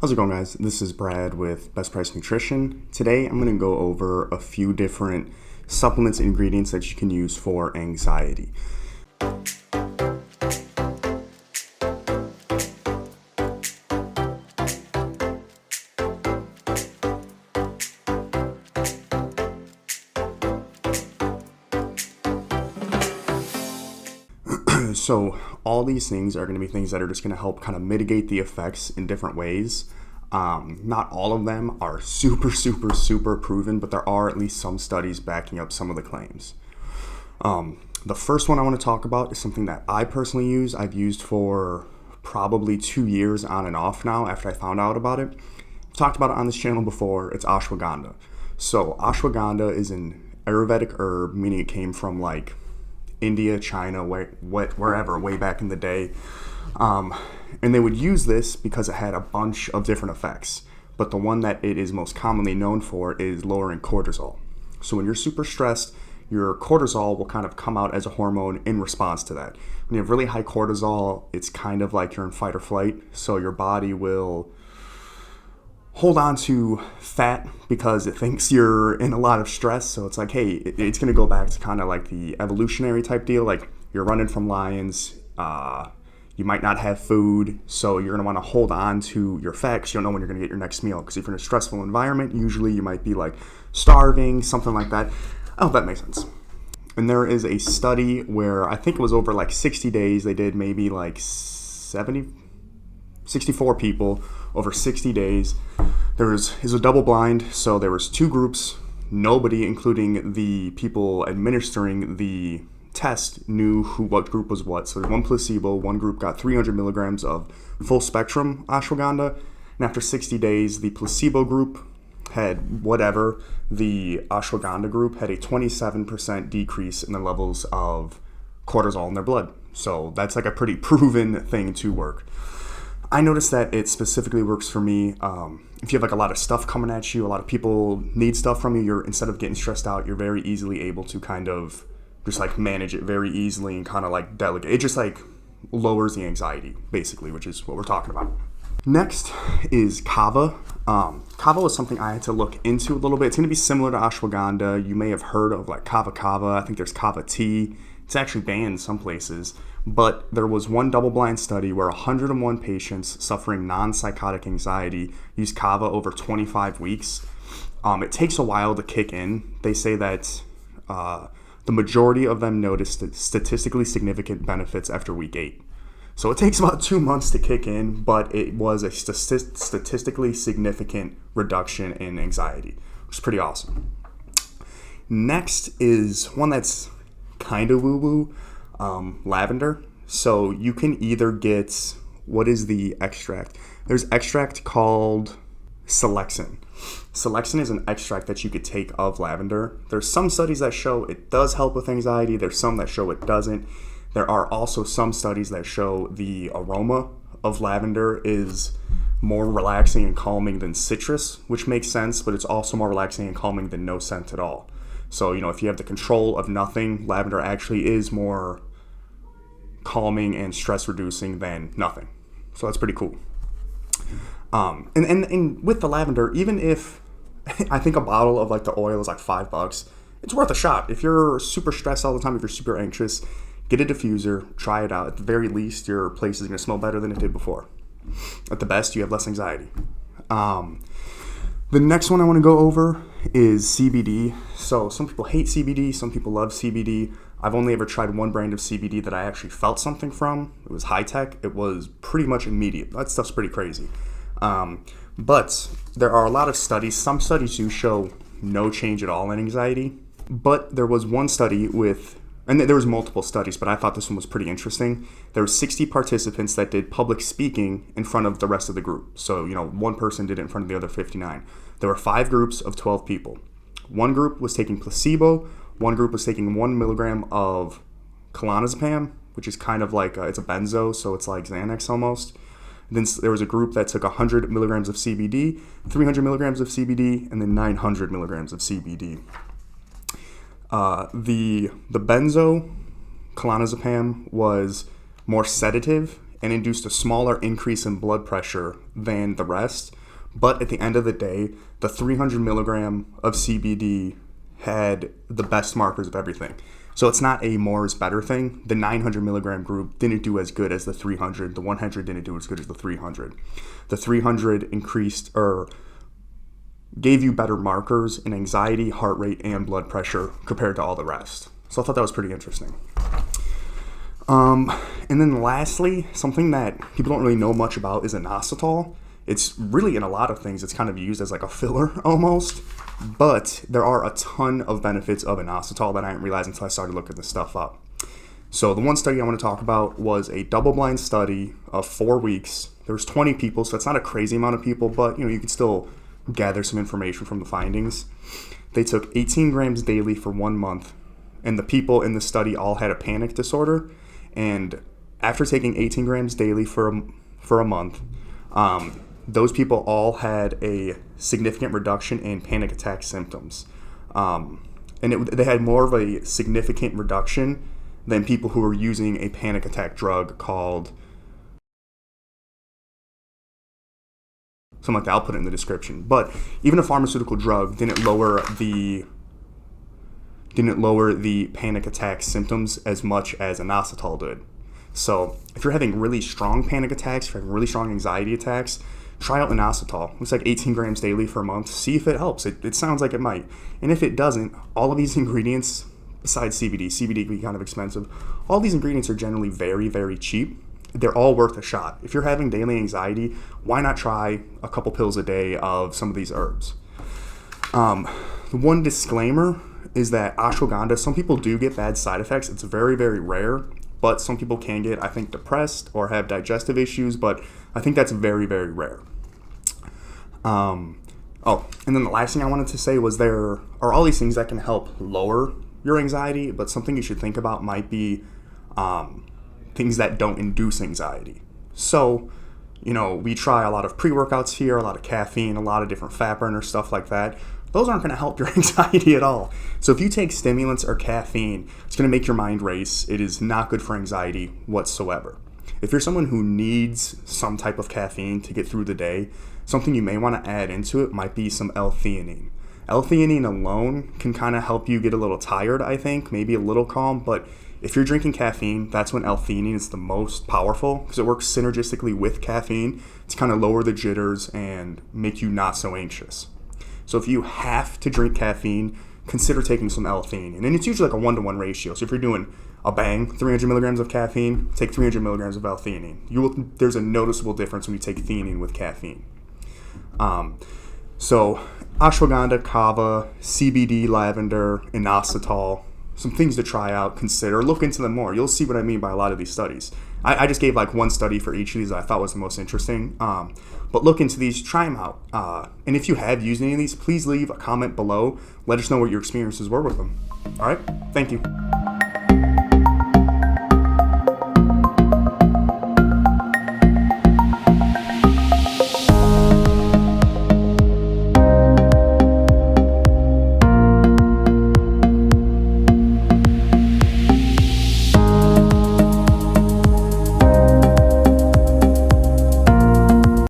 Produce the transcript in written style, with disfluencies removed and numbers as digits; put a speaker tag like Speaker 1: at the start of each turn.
Speaker 1: How's it going, guys? This is Brad with Best Price Nutrition. Today I'm going to go over a few different supplements and ingredients that you can use for anxiety. So all these things are going to be things that are just going to help kind of mitigate the effects in different ways. Not all of them are super proven, but there are at least some studies backing up some of the claims. The first one I want to talk about is something that I personally use. I've used for probably 2 years on and off now after I found out about it. I've talked about it on this channel before. It's ashwagandha. So ashwagandha is an Ayurvedic herb, meaning it came from like India, China, wherever, way back in the day. And they would use this because it had a bunch of different effects. But the one that it is most commonly known for is lowering cortisol. So when you're super stressed, your cortisol will kind of come out as a hormone in response to that. When you have really high cortisol, it's kind of like you're in fight or flight. So your body will hold on to fat because it thinks you're in a lot of stress. So it's like, hey, it's going to go back to kind of like the evolutionary type deal. Like you're running from lions, you might not have food, so you're going to want to hold on to your fat because you don't know when you're going to get your next meal. Because if you're in a stressful environment, usually you might be like starving, something like that. I hope that makes sense. And there is a study where I think it was over like 60 days. They did maybe like 64 people over 60 days. It was a double blind, so there was two groups. Nobody, including the people administering the test, knew what group was what. So there's one placebo, one group got 300 milligrams of full spectrum ashwagandha, and after 60 days, the placebo group had whatever. The ashwagandha group had a 27% decrease in the levels of cortisol in their blood. So that's like a pretty proven thing to work. I noticed that it specifically works for me. If you have like a lot of stuff coming at you, a lot of people need stuff from you, instead of getting stressed out, you're very easily able to kind of just like manage it very easily and kind of like delegate. It just like lowers the anxiety, basically, which is what we're talking about. Next is Kava. Kava was something I had to look into a little bit. It's going to be similar to ashwagandha. You may have heard of like Kava. I think there's Kava tea. It's actually banned in some places. But there was one double-blind study where 101 patients suffering non-psychotic anxiety used Kava over 25 weeks. It takes a while to kick in. They say that the majority of them noticed statistically significant benefits after week 8. So it takes about 2 months to kick in, but it was a statistically significant reduction in anxiety, which is pretty awesome. Next is one that's kind of woo-woo. Lavender. So you can either get, what is the extract? There's extract called Selexin. Selexin is an extract that you could take of lavender. There's some studies that show it does help with anxiety. There's some that show it doesn't. There are also some studies that show the aroma of lavender is more relaxing and calming than citrus, which makes sense, but it's also more relaxing and calming than no scent at all. So, if you have the control of nothing, lavender actually is more calming and stress reducing than nothing. So that's pretty cool. And with the lavender, even if I think a bottle of like the oil is like $5, it's worth a shot. If you're super stressed all the time, if you're super anxious, get a diffuser, try it out. At the very least, your place is going to smell better than it did before. At the best, you have less anxiety. The next one I want to go over is CBD. So some people hate CBD, some people love CBD. I've only ever tried one brand of CBD that I actually felt something from. It was high tech. It was pretty much immediate. That stuff's pretty crazy. But there are a lot of studies. Some studies do show no change at all in anxiety. But there was one study and there was multiple studies, but I thought this one was pretty interesting. There were 60 participants that did public speaking in front of the rest of the group. So, one person did it in front of the other 59. There were 5 groups of 12 people. One group was taking placebo. One group was taking 1 milligram of clonazepam, which is kind of like, it's a benzo, so it's like Xanax almost. Then there was a group that took 100 milligrams of CBD, 300 milligrams of CBD, and then 900 milligrams of CBD. The benzo, clonazepam, was more sedative and induced a smaller increase in blood pressure than the rest. But at the end of the day, the 300 milligram of CBD had the best markers of everything. So it's not a more is better thing. The 900 milligram group didn't do as good as the 300. The 100 didn't do as good as the 300. The 300 increased or gave you better markers in anxiety, heart rate, and blood pressure compared to all the rest. So I thought that was pretty interesting. And then lastly, something that people don't really know much about is inositol. It's really in a lot of things, it's kind of used as like a filler almost, but there are a ton of benefits of inositol that I didn't realize until I started looking this stuff up. So the one study I want to talk about was a double-blind study of 4 weeks. There was 20 people, so it's not a crazy amount of people, but you can still gather some information from the findings. They took 18 grams daily for 1 month, and the people in the study all had a panic disorder. And after taking 18 grams daily for a month, those people all had a significant reduction in panic attack symptoms. They had more of a significant reduction than people who were using a panic attack drug called something like that. I'll put it in the description. But even a pharmaceutical drug didn't lower the panic attack symptoms as much as inositol did. So if you're having really strong panic attacks, if you're having really strong anxiety attacks, try out inositol. It's like 18 grams daily for a month. See if it helps. It sounds like it might. And if it doesn't, all of these ingredients, besides CBD can be kind of expensive, all these ingredients are generally very, very cheap. They're all worth a shot. If you're having daily anxiety, why not try a couple pills a day of some of these herbs? The one disclaimer is that ashwagandha, some people do get bad side effects. It's very, very rare, but some people can get, I think, depressed or have digestive issues, but I think that's very, very rare. And then the last thing I wanted to say was there are all these things that can help lower your anxiety, but something you should think about might be things that don't induce anxiety. So, we try a lot of pre-workouts here, a lot of caffeine, a lot of different fat burner stuff like that. Those aren't going to help your anxiety at all. So if you take stimulants or caffeine, it's going to make your mind race. It is not good for anxiety whatsoever. If you're someone who needs some type of caffeine to get through the day, something you may want to add into it might be some l-theanine. L-theanine alone can kind of help you get a little tired, I think, maybe a little calm, but if you're drinking caffeine, that's when L-theanine is the most powerful because it works synergistically with caffeine to kind of lower the jitters and make you not so anxious. So if you have to drink caffeine, consider taking some L-theanine. And it's usually like a 1-to-1 ratio. So if you're doing a bang, 300 milligrams of caffeine, take 300 milligrams of L-theanine. There's a noticeable difference when you take theanine with caffeine. So ashwagandha, kava, CBD, lavender, inositol, some things to try out, consider, look into them more. You'll see what I mean by a lot of these studies. I just gave like one study for each of these that I thought was the most interesting. But look into these, try them out. And if you have used any of these, please leave a comment below. Let us know what your experiences were with them. All right, thank you.